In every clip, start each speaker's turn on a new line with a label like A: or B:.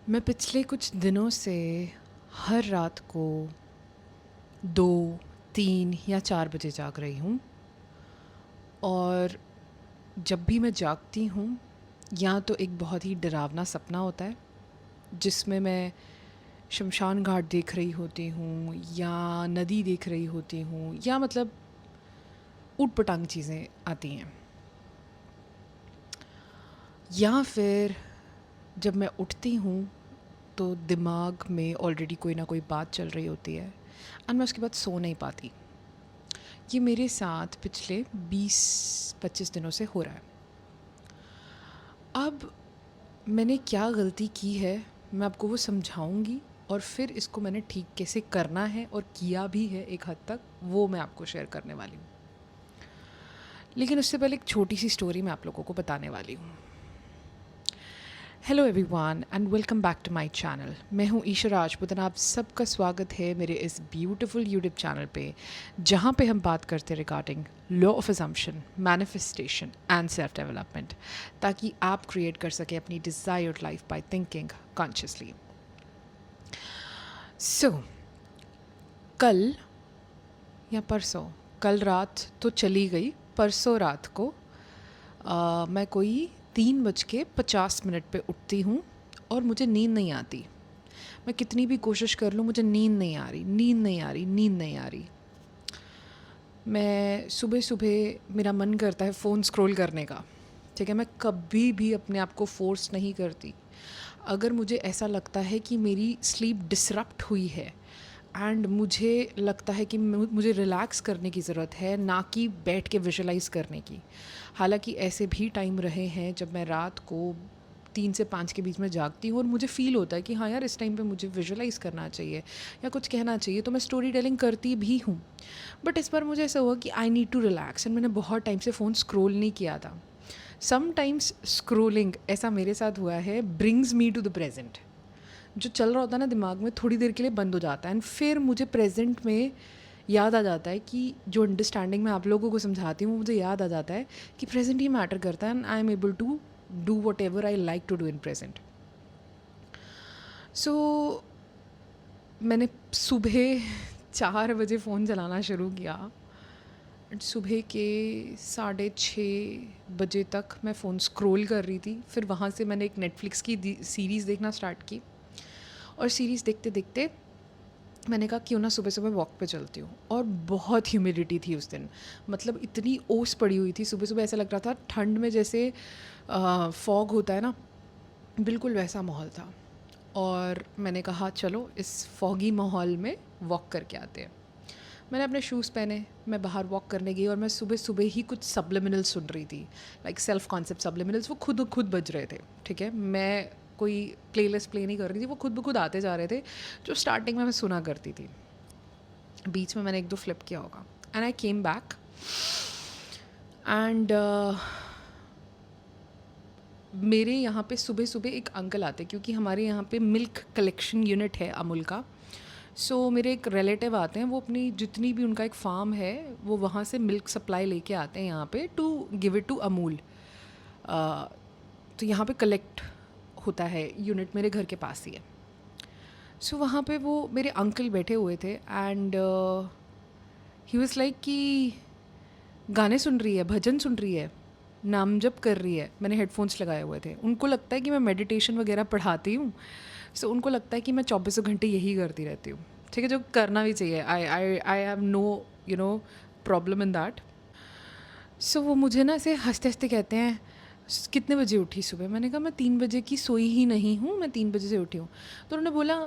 A: मैं पिछले कुछ दिनों से हर रात को 2, 3 या 4 बजे जाग रही हूँ। और जब भी मैं जागती हूँ, या तो एक बहुत ही डरावना सपना होता है जिसमें मैं शमशान घाट देख रही होती हूँ या नदी देख रही होती हूँ, या मतलब ऊट-पटांग चीज़ें आती हैं। या फिर जब मैं उठती हूँ तो दिमाग में ऑलरेडी कोई ना कोई बात चल रही होती है और मैं उसके बाद सो नहीं पाती। ये मेरे साथ पिछले 20-25 दिनों से हो रहा है। अब मैंने क्या गलती की है, मैं आपको वो समझाऊंगी, और फिर इसको मैंने ठीक कैसे करना है और किया भी है एक हद तक, वो मैं आपको शेयर करने वाली हूँ। लेकिन उससे पहले एक छोटी सी स्टोरी मैं आप लोगों को बताने वाली हूँ। Hello everyone and welcome back to my channel. मैं हूँ ईशा राजपूत और आप सबका स्वागत है मेरे इस ब्यूटीफुल यूट्यूब चैनल पे, जहाँ पे हम बात करते हैं regarding law of assumption, manifestation and self development, ताकि आप क्रिएट कर सकें अपनी desired life by thinking consciously. So कल या परसों, कल रात तो चली गई, परसों रात को मैं कोई 3:50 पे उठती हूँ और मुझे नींद नहीं आती। मैं कितनी भी कोशिश कर लूँ, मुझे नींद नहीं आ रही, नींद नहीं आ रही, नींद नहीं आ रही। मैं सुबह सुबह मेरा मन करता है फ़ोन स्क्रॉल करने का, ठीक है। मैं कभी भी अपने आप को फ़ोर्स नहीं करती। अगर मुझे ऐसा लगता है कि मेरी स्लीप डिसरप्ट हुई है एंड मुझे लगता है कि मुझे रिलैक्स करने की ज़रूरत है, ना कि बैठ के विजुलाइज़ करने की। हालांकि ऐसे भी टाइम रहे हैं जब मैं रात को 3 से 5 के बीच में जागती हूँ और मुझे फ़ील होता है कि हाँ यार, इस टाइम पे मुझे विजुलाइज़ करना चाहिए या कुछ कहना चाहिए, तो मैं स्टोरी टेलिंग करती भी हूँ। बट इस बार मुझे ऐसा हुआ कि I need to relax and मैंने बहुत टाइम से फ़ोन स्क्रोल नहीं किया था। समटाइम्स स्क्रोलिंग, ऐसा मेरे साथ हुआ है, brings me to the present. जो चल रहा होता है ना दिमाग में, थोड़ी देर के लिए बंद हो जाता है एंड फिर मुझे प्रेजेंट में याद आ जाता है कि जो अंडरस्टैंडिंग मैं आप लोगों को समझाती हूँ, मुझे याद आ जाता है कि प्रेजेंट ही मैटर करता है and I am able to do whatever I like to do in present. So मैंने सुबह 4 बजे फ़ोन चलाना शुरू किया। सुबह के 6:30 बजे तक मैं फ़ोन स्क्रॉल कर रही थी। फिर वहाँ से मैंने एक नेटफ्लिक्स की सीरीज़ देखना स्टार्ट की, और सीरीज़ देखते देखते मैंने कहा क्यों ना सुबह सुबह वॉक पे चलती हूँ। और बहुत ह्यूमिडिटी थी उस दिन, मतलब इतनी ओस पड़ी हुई थी। सुबह सुबह ऐसा लग रहा था ठंड में जैसे फॉग होता है ना, बिल्कुल वैसा माहौल था। और मैंने कहा चलो इस फॉगी माहौल में वॉक करके आते हैं। मैंने अपने शूज़ पहने, मैं बाहर वॉक करने गई और मैं सुबह सुबह ही कुछ सब्लिमिनल्स सुन रही थी, लाइक सेल्फ कॉन्सेप्ट सब्लिमिनल्स। वो खुद खुद बज रहे थे, ठीक है। मैं कोई प्लेलिस्ट प्ले नहीं कर रही थी, वो खुद ब खुद आते जा रहे थे, जो स्टार्टिंग में मैं सुना करती थी। बीच में मैंने 1-2 फ्लिप किया होगा and I came back and मेरे यहाँ पे सुबह सुबह एक अंकल आते, क्योंकि हमारे यहाँ पे मिल्क कलेक्शन यूनिट है अमूल का। सो मेरे एक रिलेटिव आते हैं, वो अपनी जितनी भी उनका एक फार्म है, वो वहाँ से मिल्क सप्लाई लेके आते हैं यहाँ पे to give it to Amul. तो यहाँ पे कलेक्ट होता है यूनिट, मेरे घर के पास ही है। सो वहाँ पे वो मेरे अंकल बैठे हुए थे एंड ही वाज लाइक कि गाने सुन रही है, भजन सुन रही है, नाम जप कर रही है। मैंने हेडफोन्स लगाए हुए थे। उनको लगता है कि मैं मेडिटेशन वगैरह पढ़ाती हूँ, सो उनको लगता है कि मैं 24 घंटे यही करती रहती हूँ, ठीक है, जो करना भी चाहिए। I have no problem in that. So वो मुझे ना ऐसे हंसते हंसते कहते हैं कितने बजे उठी सुबह। मैंने कहा मैं 3 बजे की सोई ही नहीं हूँ, मैं 3 बजे से उठी हूँ। तो उन्होंने बोला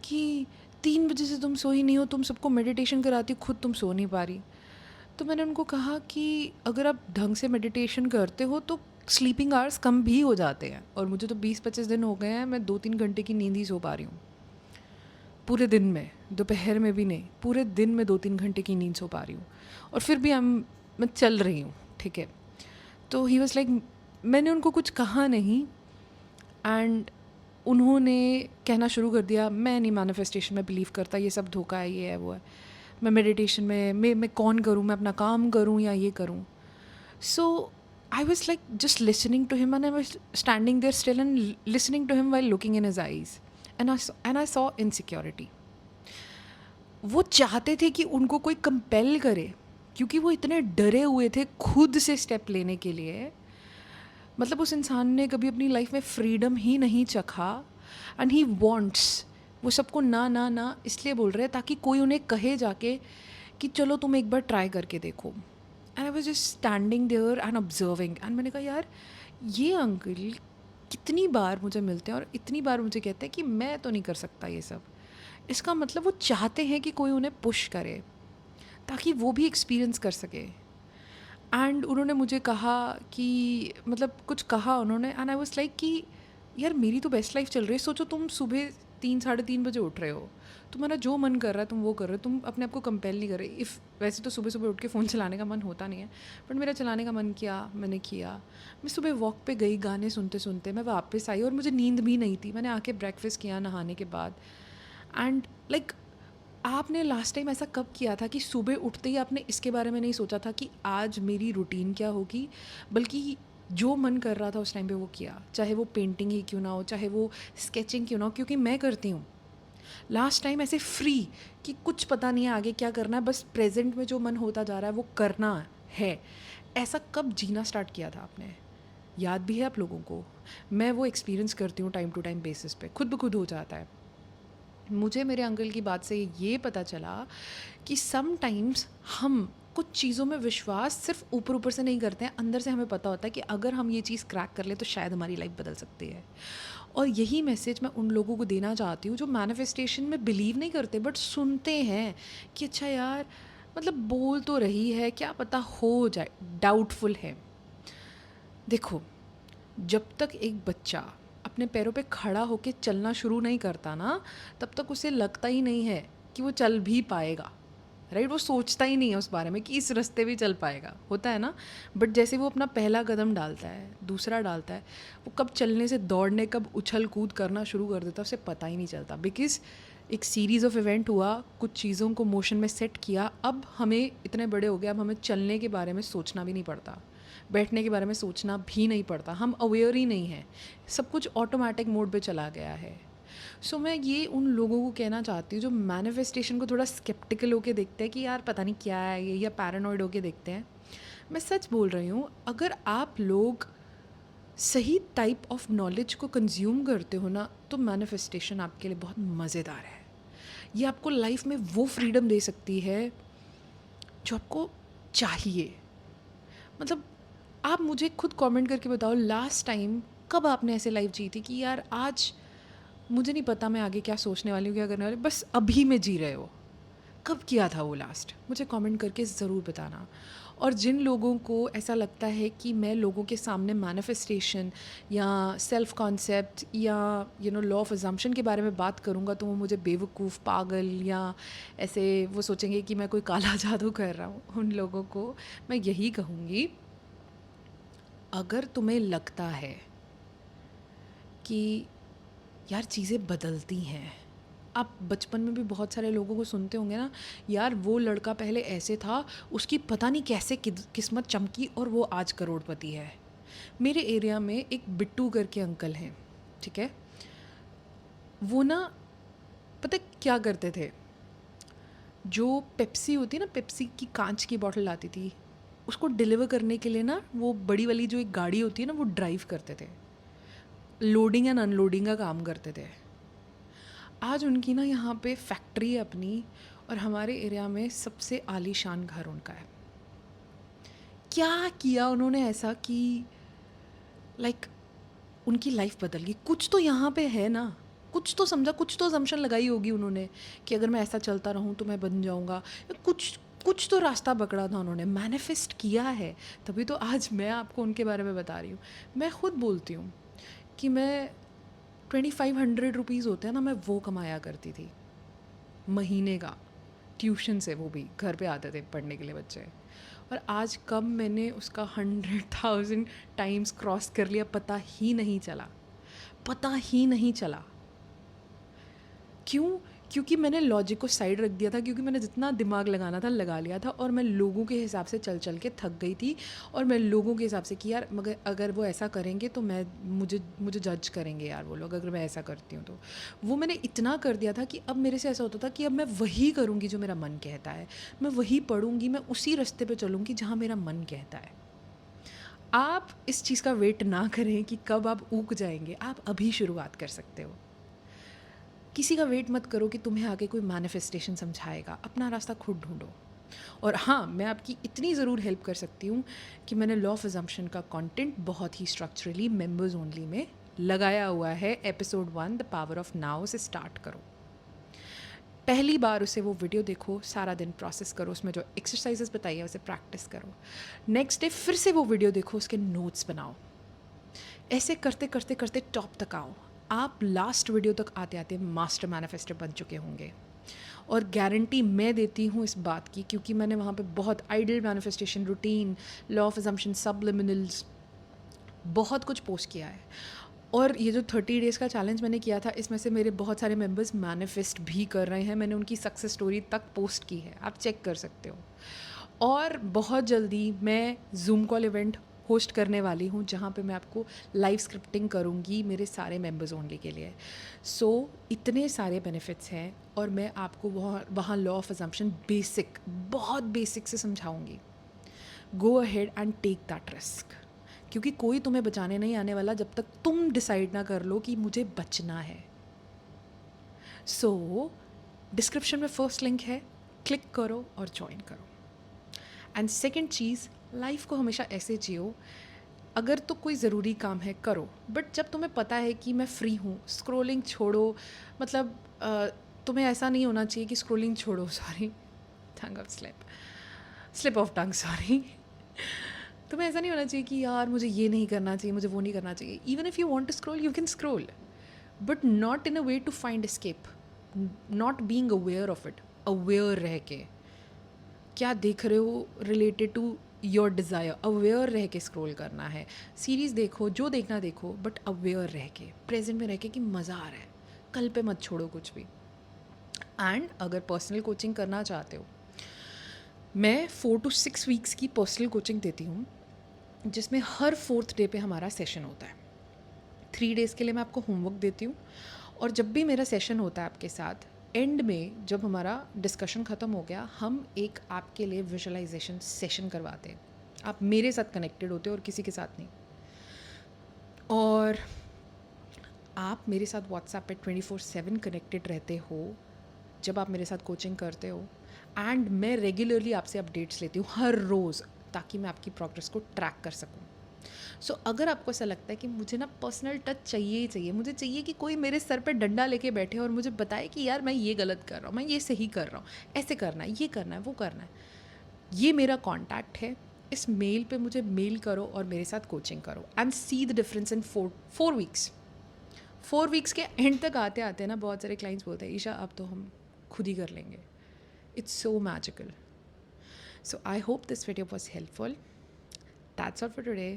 A: कि 3 बजे से तुम सोई नहीं हो, तुम सबको मेडिटेशन कराती हो, खुद तुम सो नहीं पा रही। तो मैंने उनको कहा कि अगर आप ढंग से मेडिटेशन करते हो तो स्लीपिंग आवर्स कम भी हो जाते हैं, और मुझे तो 20-25 दिन हो गए हैं, मैं 2-3 घंटे की नींद ही सो पा रही हूँ पूरे दिन में, दोपहर में भी नहीं, पूरे दिन में 2-3 घंटे की नींद सो पा रही हूँ, और फिर भी मैं चल रही हूँ, ठीक है। तो ही वॉज लाइक, मैंने उनको कुछ कहा नहीं एंड उन्होंने कहना शुरू कर दिया मैं नहीं मैनिफेस्टेशन में बिलीव करता, ये सब धोखा है, ये है वो है, मैं मेडिटेशन में मैं कौन करूँ, मैं अपना काम करूँ या ये करूँ। So I was like just listening to him and I was standing there still and listening to him while looking in his eyes. And I saw insecurity. वो चाहते थे कि उनको कोई कंपेल करे, क्योंकि वो इतने डरे हुए थे खुद से स्टेप लेने के लिए. मतलब उस इंसान ने कभी अपनी लाइफ में फ्रीडम ही नहीं चखा. एंड ही वॉन्ट्स, वो सबको ना ना ना इसलिए बोल रहे हैं ताकि कोई उन्हें कहे जाके कि चलो तुम एक बार ट्राई करके देखो. And I was just standing there and observing. And मैंने कहा यार, ये अंकल कितनी बार मुझे मिलते हैं और इतनी बार मुझे कहते हैं कि मैं तो नहीं कर सकता ये सब. इसका मतलब वो चाहते हैं कि कोई उन्हें पुश करे ताकि वो भी एक्सपीरियंस कर सके. एंड उन्होंने मुझे कहा कि मतलब कुछ कहा उन्होंने, एंड आई वाज लाइक कि यार मेरी तो बेस्ट लाइफ चल रही है. सोचो तुम सुबह 3 साढ़े 3 बजे उठ रहे हो, तुम्हारा जो मन कर रहा है तुम वो कर रहे हो, तुम अपने आप को कंपेल नहीं कर रहे. इफ़ वैसे तो सुबह सुबह उठ के फ़ोन चलाने का मन होता नहीं है, बट मेरा चलाने का मन किया, मैंने किया. मैं सुबह वॉक पे गई गाने सुनते सुनते, मैं वापस आई और मुझे नींद भी नहीं थी. मैंने आके ब्रेकफास्ट किया नहाने के बाद. एंड लाइक आपने लास्ट टाइम ऐसा कब किया था कि सुबह उठते ही आपने इसके बारे में नहीं सोचा था कि आज मेरी रूटीन क्या होगी, बल्कि जो मन कर रहा था उस टाइम पे वो किया, चाहे वो पेंटिंग ही क्यों ना हो, चाहे वो स्केचिंग क्यों ना हो, क्योंकि मैं करती हूँ. लास्ट टाइम ऐसे फ्री कि कुछ पता नहीं है आगे क्या करना है, बस प्रेजेंट में जो मन होता जा रहा है वो करना है. ऐसा कब जीना स्टार्ट किया था आपने? याद भी है आप लोगों को? मैं वो एक्सपीरियंस करती हूँ टाइम टू टाइम बेसिस पे, खुद ब खुद हो जाता है. मुझे मेरे अंकल की बात से ये पता चला कि समटाइम्स हम कुछ चीज़ों में विश्वास सिर्फ ऊपर ऊपर से नहीं करते हैं, अंदर से हमें पता होता है कि अगर हम ये चीज़ क्रैक कर ले तो शायद हमारी लाइफ बदल सकती है. और यही मैसेज मैं उन लोगों को देना चाहती हूँ जो मैनिफेस्टेशन में बिलीव नहीं करते बट सुनते हैं कि अच्छा यार, मतलब बोल तो रही है, क्या पता हो जाए, डाउटफुल है. देखो, जब तक एक बच्चा अपने पैरों पे खड़ा होके चलना शुरू नहीं करता ना, तब तक उसे लगता ही नहीं है कि वो चल भी पाएगा. राइट, वो सोचता ही नहीं है उस बारे में कि इस रास्ते भी चल पाएगा, होता है ना. बट जैसे वो अपना पहला कदम डालता है, दूसरा डालता है, वो कब चलने से दौड़ने, कब उछल कूद करना शुरू कर देता है उसे पता ही नहीं चलता. बिकॉज एक सीरीज़ ऑफ इवेंट हुआ, कुछ चीज़ों को मोशन में सेट किया, अब हमें इतने बड़े हो गए, अब हमें चलने के बारे में सोचना भी नहीं पड़ता, बैठने के बारे में सोचना भी नहीं पड़ता, हम अवेयर ही नहीं हैं, सब कुछ ऑटोमेटिक मोड पे चला गया है. सो मैं ये उन लोगों को कहना चाहती हूँ जो मैनिफेस्टेशन को थोड़ा स्केप्टिकल होके देखते हैं कि यार पता नहीं क्या है ये, या पैरानॉइड होके देखते हैं. मैं सच बोल रही हूँ, अगर आप लोग सही टाइप ऑफ नॉलेज को कंज्यूम करते हो ना, तो मैनिफेस्टेशन आपके लिए बहुत मज़ेदार है. ये आपको लाइफ में वो फ्रीडम दे सकती है जो आपको चाहिए. मतलब आप मुझे खुद कमेंट करके बताओ, लास्ट टाइम कब आपने ऐसे लाइफ जी थी कि यार आज मुझे नहीं पता मैं आगे क्या सोचने वाली हूँ, क्या करने वाली, बस अभी में जी रहे हो. कब किया था वो लास्ट? मुझे कमेंट करके ज़रूर बताना. और जिन लोगों को ऐसा लगता है कि मैं लोगों के सामने मैनिफेस्टेशन या सेल्फ कॉन्सेप्ट या लॉ ऑफ अजम्पशन के बारे में बात करूँगा तो वो मुझे बेवकूफ़, पागल या ऐसे वो सोचेंगे कि मैं कोई काला जादू कर रहा हूँ. उन लोगों को मैं यही कहूँगी, अगर तुम्हें लगता है कि यार चीज़ें बदलती हैं, आप बचपन में भी बहुत सारे लोगों को सुनते होंगे ना, यार वो लड़का पहले ऐसे था, उसकी पता नहीं कैसे किस्मत चमकी और वो आज करोड़पति है. मेरे एरिया में एक बिट्टू करके अंकल हैं, ठीक है. वो ना पता है क्या करते थे, जो पेप्सी होती है ना, पेप्सी की कांच की बॉटल आती थी, उसको डिलीवर करने के लिए ना वो बड़ी वाली जो एक गाड़ी होती है ना, वो ड्राइव करते थे, लोडिंग एंड अनलोडिंग का काम करते थे. आज उनकी ना यहाँ पे फैक्ट्री है अपनी, और हमारे एरिया में सबसे आलीशान घर उनका है. क्या किया उन्होंने ऐसा कि लाइक उनकी लाइफ बदल गई. कुछ तो यहाँ पे है ना, कुछ तो समझा, कुछ तो असम्पशन लगाई होगी उन्होंने कि अगर मैं ऐसा चलता रहूँ तो मैं बन जाऊँगा. कुछ कुछ तो रास्ता पकड़ा था उन्होंने, मैनिफेस्ट किया है, तभी तो आज मैं आपको उनके बारे में बता रही हूँ. मैं खुद बोलती हूँ कि मैं 2500 रुपीज़ होते हैं ना, मैं वो कमाया करती थी महीने का, ट्यूशन से. वो भी घर पे आते थे पढ़ने के लिए बच्चे. और आज कब मैंने उसका 100,000 टाइम्स क्रॉस कर लिया पता ही नहीं चला, पता ही नहीं चला. क्यों? क्योंकि मैंने लॉजिक को साइड रख दिया था, क्योंकि मैंने जितना दिमाग लगाना था लगा लिया था, और मैं लोगों के हिसाब से चल चल के थक गई थी। और मैं लोगों के हिसाब से कि यार मगर अगर वो ऐसा करेंगे तो मैं मुझे मुझे जज करेंगे यार वो लोग, अगर मैं ऐसा करती हूँ तो। वो मैंने इतना कर दिया था कि अब मेरे से ऐसा होता था कि अब मैं वही करूँगी जो मेरा मन कहता है, मैं वही पढ़ूँगी, मैं उसी रास्ते पे चलूँगी जहाँ मेरा मन कहता है। आप इस चीज़ का वेट ना करें कि कब आप ऊब जाएंगे, आप अभी शुरुआत कर सकते हो। किसी का वेट मत करो कि तुम्हें आगे कोई मैनिफेस्टेशन समझाएगा, अपना रास्ता खुद ढूंढो। और हाँ, मैं आपकी इतनी ज़रूर हेल्प कर सकती हूँ कि मैंने लॉ ऑफ अजम्पशन का कंटेंट बहुत ही स्ट्रक्चरली मेंबर्स ओनली में लगाया हुआ है। Episode 1 the power of now से स्टार्ट करो। पहली बार उसे वो वीडियो देखो, सारा दिन प्रोसेस करो, उसमें जो एक्सरसाइजेस बताई है उसे प्रैक्टिस करो। नेक्स्ट डे फिर से वो वीडियो देखो, उसके नोट्स बनाओ। ऐसे करते करते करते टॉप तक आओ। आप लास्ट वीडियो तक आते आते मास्टर मैनिफेस्टर बन चुके होंगे। और गारंटी मैं देती हूँ इस बात की, क्योंकि मैंने वहाँ पे बहुत ideal manifestation routine, law of assumption, subliminals, बहुत कुछ पोस्ट किया है। और ये जो 30 डेज़ का चैलेंज मैंने किया था, इसमें से मेरे बहुत सारे मेंबर्स मैनिफेस्ट भी कर रहे हैं। मैंने उनकी सक्सेस स्टोरी तक पोस्ट की है, आप चेक कर सकते हो। और बहुत जल्दी मैं जूम कॉल इवेंट होस्ट करने वाली हूँ, जहाँ पे मैं आपको लाइव स्क्रिप्टिंग करूँगी मेरे सारे मेंबर्स ओनली के लिए। सो इतने सारे बेनिफिट्स हैं, और मैं आपको वहाँ लॉ ऑफ अजम्पशन बेसिक, बहुत बेसिक से समझाऊँगी। Go ahead and take that risk, क्योंकि कोई तुम्हें बचाने नहीं आने वाला जब तक तुम डिसाइड ना कर लो कि मुझे बचना है। सो डिस्क्रिप्शन में फर्स्ट लिंक है, क्लिक करो और ज्वाइन करो। एंड सेकेंड चीज़, लाइफ को हमेशा ऐसे जियो, अगर तो कोई ज़रूरी काम है करो, बट जब तुम्हें पता है कि मैं फ्री हूँ, स्क्रोलिंग छोड़ो। मतलब तुम्हें ऐसा नहीं होना चाहिए कि स्क्रोलिंग छोड़ो, sorry, tongue of slip of tongue, sorry. तुम्हें ऐसा नहीं होना चाहिए कि यार मुझे ये नहीं करना चाहिए, मुझे वो नहीं करना चाहिए। Even if you want to scroll, you can scroll, but not in a way to find escape, not being aware of it. Aware रह के क्या देख रहे हो related to your desire, aware रह के स्क्रॉल करना है। सीरीज़ देखो, जो देखना देखो, बट अवेयर रह के, प्रेजेंट में रह के कि मज़ा आ रहा है, कल पे मत छोड़ो कुछ भी। एंड अगर पर्सनल कोचिंग करना चाहते हो, मैं 4 to 6 वीक्स की पर्सनल कोचिंग देती हूँ, जिसमें हर 4th डे पे हमारा सेशन होता है। 3 डेज़ के लिए मैं आपको होमवर्क देती हूँ, और जब भी मेरा सेशन होता है आपके साथ, एंड में जब हमारा डिस्कशन ख़त्म हो गया, हम एक आपके लिए विजुअलाइजेशन सेशन करवाते हैं। आप मेरे साथ कनेक्टेड होते हो और किसी के साथ नहीं। और आप मेरे साथ व्हाट्सएप पे 24/7 कनेक्टेड रहते हो जब आप मेरे साथ कोचिंग करते हो। एंड मैं रेगुलरली आपसे अपडेट्स लेती हूँ हर रोज़, ताकि मैं आपकी प्रोग्रेस को ट्रैक कर सकूँ। सो अगर आपको ऐसा लगता है कि मुझे ना पर्सनल टच चाहिए ही चाहिए, मुझे चाहिए कि कोई मेरे सर पे डंडा लेके बैठे और मुझे बताए कि यार मैं ये गलत कर रहा हूँ, मैं ये सही कर रहा हूँ, ऐसे करना है, ये करना है, वो करना है, ये मेरा कॉन्टैक्ट है। इस मेल पे मुझे मेल करो और मेरे साथ कोचिंग करो, and see the difference in 4 weeks. 4 weeks के एंड तक आते आते ना बहुत सारे क्लाइंट्स बोलते हैं, ईशा अब तो हम खुद ही कर लेंगे। It's so magical. So I hope this video was helpful. That's all for today.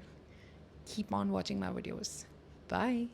A: Keep on watching my videos. Bye.